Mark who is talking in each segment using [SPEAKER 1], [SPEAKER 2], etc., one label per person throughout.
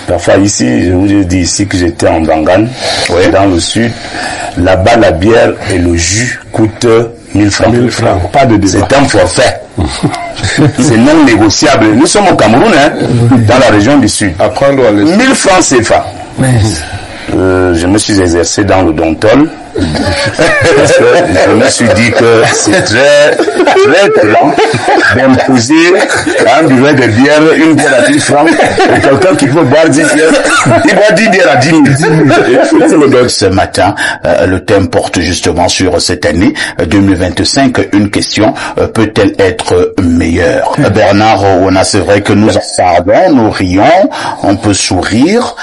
[SPEAKER 1] Parfois ici, je vous ai dit ici que j'étais en Bangan, dans le sud. Là-bas, la bière et le jus coûtent 1000 francs.
[SPEAKER 2] 1000 francs, pas de débat.
[SPEAKER 1] C'est un forfait. C'est non négociable. Nous sommes au Cameroun, dans la région du sud.
[SPEAKER 2] 1000
[SPEAKER 1] francs CFA. Je me suis exercé dans le Dontol. Parce que je me suis dit que c'est très lent d'imposer à un buveur de bière une bière à 10 francs et quelqu'un qui peut boire 10 bières, il boit 10 bières à 10 000. Ce matin, le thème porte justement sur cette année 2025. Une question, peut-elle être meilleure? Bernard Ouna, c'est vrai que nous en parlons, nous rions, on peut sourire,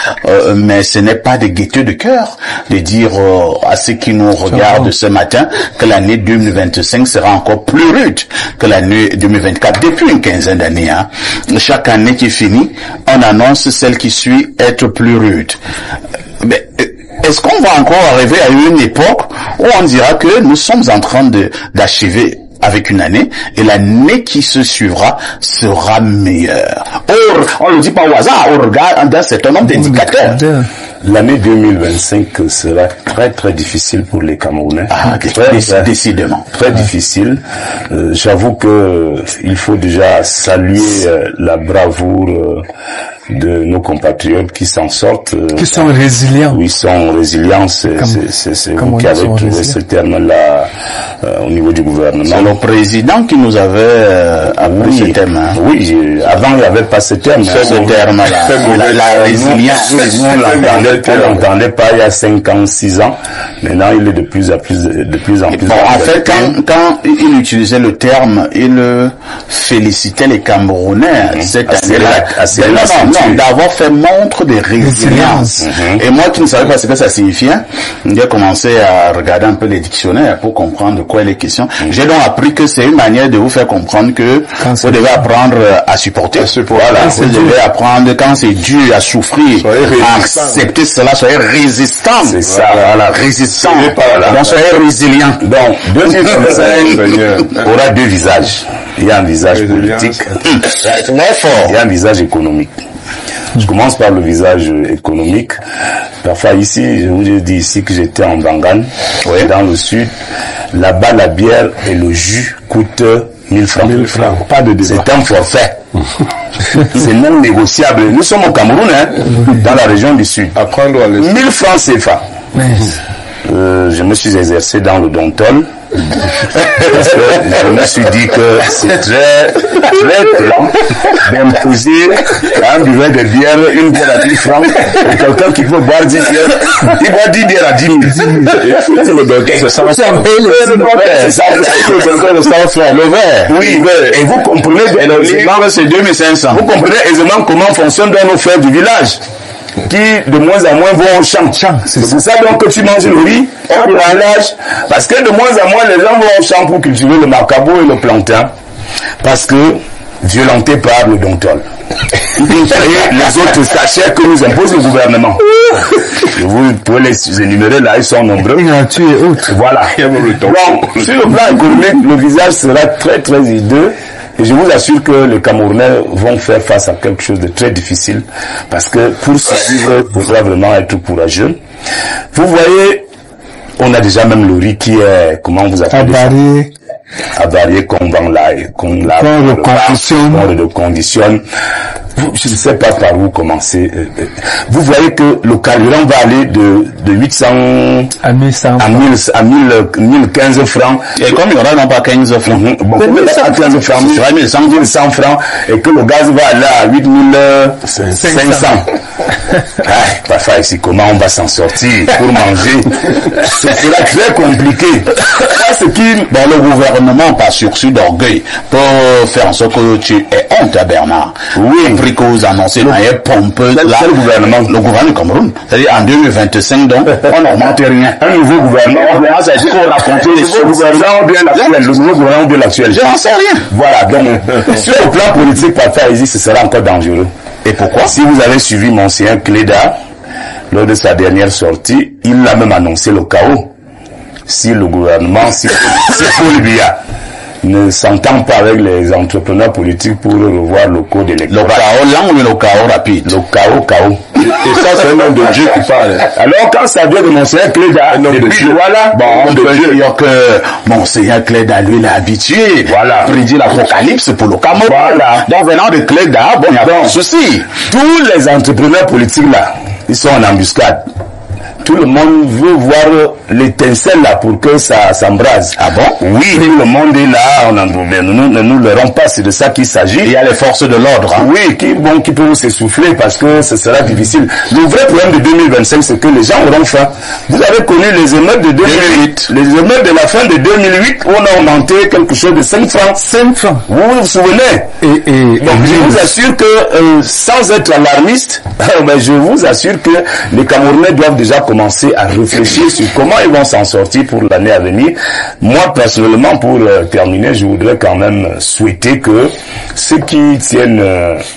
[SPEAKER 1] mais ce n'est pas de gaieté de cœur de dire à ceux qui nous regardent ce matin que l'année 2025 sera encore plus rude que l'année 2024. Depuis une quinzaine d'années, chaque année qui finit, on annonce celle qui suit être plus rude. Mais est-ce qu'on va encore arriver à une époque où on dira que nous sommes en train d'achever avec une année, et l'année qui se suivra sera meilleure? Or, on ne le dit pas au hasard, on regarde d'un certain nombre d'indicateurs.
[SPEAKER 3] L'année 2025 sera très très difficile pour les Camerounais.
[SPEAKER 1] Décidément.
[SPEAKER 3] Très difficile. J'avoue que il faut déjà saluer la bravoure de nos compatriotes qui s'en sortent.
[SPEAKER 4] Qui sont résilients.
[SPEAKER 3] Oui, ils sont résilients. C'est vous qui avez trouvé ce terme-là au niveau du gouvernement.
[SPEAKER 1] C'est le président qui nous avait appris ce terme.
[SPEAKER 3] Oui, avant il n'y avait pas ce terme.
[SPEAKER 1] Ce terme-là. La résilience.
[SPEAKER 3] On l'entendait pas il y a 5 ans, 6 ans. Maintenant, il est de plus en plus.
[SPEAKER 1] Bon, en fait, quand il utilisait le terme, il félicitait les Camerounais cette année-là. Non, d'avoir fait montre de résilience. Et moi qui ne savais pas ce que ça signifiait, j'ai commencé à regarder un peu les dictionnaires pour comprendre de quoi il est question. J'ai donc appris que c'est une manière de vous faire comprendre que vous devez apprendre à supporter. Voilà, vous devez apprendre quand c'est dur à souffrir, à accepter cela, soyez résistant.
[SPEAKER 3] C'est ça,
[SPEAKER 1] voilà, résistant. Donc soyez résilient.
[SPEAKER 3] Donc, 2025 aura deux visages. Il y a un visage politique, il y a un visage économique. Je commence par le visage économique. Parfois ici, je vous ai dit ici que j'étais en Bangan, dans le sud. Là-bas, la bière et le jus coûtent 1000 francs.
[SPEAKER 2] 1000 francs, pas de débat.
[SPEAKER 3] C'est un forfait. C'est non négociable. Nous sommes au Cameroun, dans la région du sud. 1000 francs CFA. Je me suis exercé dans le Dontol. Parce que je me suis dit que c'est très lent d'imposer à un buveur de bière une bière à 10 francs et quelqu'un qui peut boire 10 bières, il boit 10 bières à 10 000. C'est le docteur. C'est ça. Le verre. Oui, et vous comprenez aisément, c'est 2500. Vous comprenez aisément comment fonctionnent nos frères du village, qui de moins en moins vont au champ. C'est pour ça donc que tu manges le riz, on l'enlève, parce que de moins en moins les gens vont au champ pour cultiver le macabo et le plantain, parce que violentés par le Dontol. Et les autres sachets que nous impose le gouvernement. Vous pouvez les énumérer là, ils sont nombreux. Voilà. Donc, sur le plan économique, le visage sera très très hideux. Et je vous assure que les Camerounais vont faire face à quelque chose de très difficile, parce que pour survivre, il faudra vraiment être courageux. Vous voyez, on a déjà même le riz qui est, comment vous appelez ça? Avarié, qu'on vend là, qu'on le conditionne. Je ne sais pas par où commencer. Vous voyez que le carburant va aller de 800
[SPEAKER 4] à 1100
[SPEAKER 3] à 1015 francs.
[SPEAKER 1] Et comme il y aura non pas 15 francs,
[SPEAKER 3] bon, 15 francs, il y aura 1100 francs, et que le gaz va aller à 8500. Parfois ici, comment on va s'en sortir pour manger? Ce sera très compliqué.
[SPEAKER 1] Ce qui, le gouvernement, par sursis d'orgueil, pour faire en sorte que tu aies honte à Bernard. Oui. Prix que vous annoncez, là, est pompeux.
[SPEAKER 3] Le gouvernement
[SPEAKER 1] du Cameroun. C'est-à-dire, en 2025, donc, on n'augmente rien.
[SPEAKER 3] Un nouveau gouvernement,
[SPEAKER 1] ça dit qu'on raconte les choses.
[SPEAKER 3] Le nouveau gouvernement de l'actuel.
[SPEAKER 1] Je n'en sais rien.
[SPEAKER 3] Voilà, donc, sur le plan politique, parfois, ici, ce sera encore dangereux. Et pourquoi? Si vous avez suivi Monseigneur Cléda, lors de sa dernière sortie, il a même annoncé le chaos. Si le gouvernement, si Paul Biya
[SPEAKER 1] ne s'entend pas avec les entrepreneurs politiques pour revoir le code électoral.
[SPEAKER 3] Le chaos lent ou le chaos rapide?
[SPEAKER 1] Le chaos.
[SPEAKER 2] Et ça, c'est un homme de Dieu qui parle.
[SPEAKER 1] Alors, quand ça vient de Monseigneur Cléda, depuis, voilà,
[SPEAKER 3] on peut dire que Monseigneur Cléda, lui, il est habitué.
[SPEAKER 1] Voilà.
[SPEAKER 3] Prédit l'apocalypse pour le Cameroun.
[SPEAKER 1] Voilà.
[SPEAKER 3] Donc, venant de Cléda, bon, il n'y a pas de souci.
[SPEAKER 1] Tous les entrepreneurs politiques là, ils sont en embuscade. Tout le monde veut voir l'étincelle là pour que ça s'embrase.
[SPEAKER 3] Ah bon?
[SPEAKER 1] Oui, tout le monde est là, ne nous le rend pas, c'est de ça qu'il s'agit.
[SPEAKER 3] Il y a les forces de l'ordre.
[SPEAKER 1] Hein? Oui, qui peuvent s'essouffler parce que ce sera difficile. Le vrai problème de 2025, c'est que les gens auront faim. Vous avez connu les émeutes de 2008. Les émeutes de la fin de 2008, où on a augmenté quelque chose de 5 francs. 5 francs. Vous vous souvenez? Donc je vous assure que, sans être alarmiste, je vous assure que les Camerounais doivent déjà commencer à réfléchir sur comment ils vont s'en sortir pour l'année à venir. Moi, personnellement, pour terminer, je voudrais quand même souhaiter que ceux qui tiennent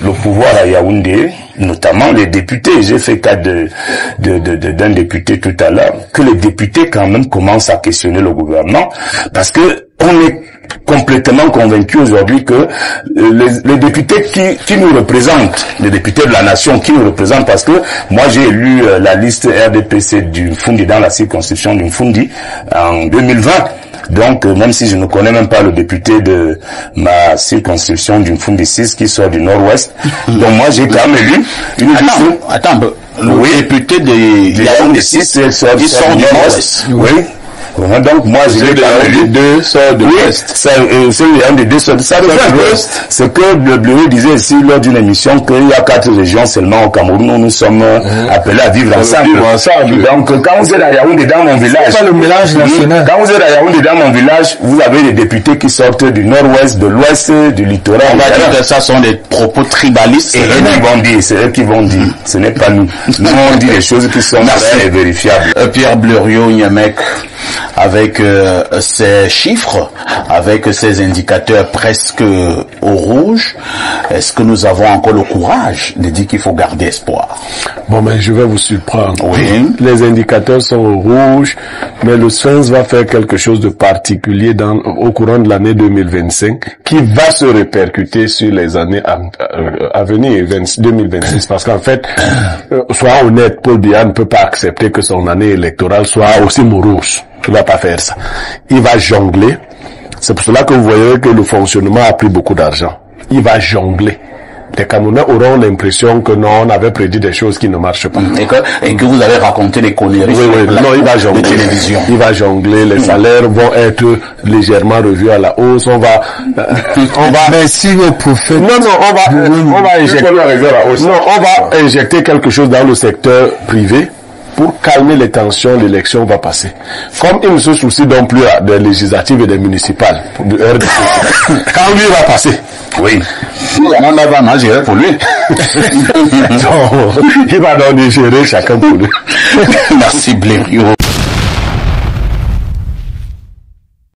[SPEAKER 1] le pouvoir à Yaoundé, notamment les députés, j'ai fait cas d'un député tout à l'heure, que les députés quand même commencent à questionner le gouvernement, parce que on est complètement convaincu aujourd'hui que les députés qui nous représentent, les députés de la nation qui nous représentent, parce que moi j'ai lu la liste RDPC du Fundi dans la circonscription du Fundi en 2020. Donc, même si je ne connais même pas le député de ma circonscription du Fundi 6 qui sort du Nord-Ouest, donc moi j'ai quand même élu une liste.
[SPEAKER 3] Attends, le député de Yaoundé 6 qui sort du Nord-Ouest.
[SPEAKER 1] Oui. Donc moi j'ai
[SPEAKER 2] les deux sortent de l'Ouest.
[SPEAKER 1] C'est un des deux sortes. Ça revient un peu ce que le Bleury disait ici lors d'une émission qu'il y a 4 régions seulement au Cameroun où nous sommes appelés à vivre ensemble. Donc quand vous êtes à Yaoundé dans mon village,
[SPEAKER 4] c'est pas le mélange national.
[SPEAKER 1] Quand vous êtes à Yaoundé dans mon village, vous avez des députés qui sortent du Nord-Ouest, de l'Ouest, du littoral.
[SPEAKER 3] On va dire que ça sont des propos tribalistes.
[SPEAKER 1] Et c'est eux qui vont dire. Ce n'est pas nous. Nous on dit des choses qui sont vraies et vérifiables.
[SPEAKER 3] Pierre Bleriot Niamek, avec ces chiffres, avec ces indicateurs presque au rouge, est-ce que nous avons encore le courage de dire qu'il faut garder espoir?
[SPEAKER 2] Bon, mais je vais vous surprendre.
[SPEAKER 3] Oui.
[SPEAKER 2] Les indicateurs sont au rouge, mais le Sphinx va faire quelque chose de particulier au courant de l'année 2025 qui va se répercuter sur les années à venir, 2026. Parce qu'en fait, sois honnête, Paul Biya ne peut pas accepter que son année électorale soit aussi morose. Il ne va pas faire ça. Il va jongler. C'est pour cela que vous voyez que le fonctionnement a pris beaucoup d'argent. Il va jongler. Les Camerounais auront l'impression que non, on avait prédit des choses qui ne marchent pas.
[SPEAKER 3] Et que vous avez raconté des conneries.
[SPEAKER 2] Oui. Non, il va jongler.
[SPEAKER 3] Télévision.
[SPEAKER 2] Il va jongler. Les salaires vont être légèrement revus à la hausse. On va.
[SPEAKER 4] Mais si le prophète.
[SPEAKER 2] On va injecter. Non, on va injecter quelque chose dans le secteur privé. Pour calmer les tensions, l'élection va passer. Comme il ne se soucie donc plus des législatives et des municipales, du RDC, quand lui va passer,
[SPEAKER 3] oui. On va mal gérer pour lui.
[SPEAKER 2] Non, il va donc gérer chacun pour lui.
[SPEAKER 3] Merci Blériot.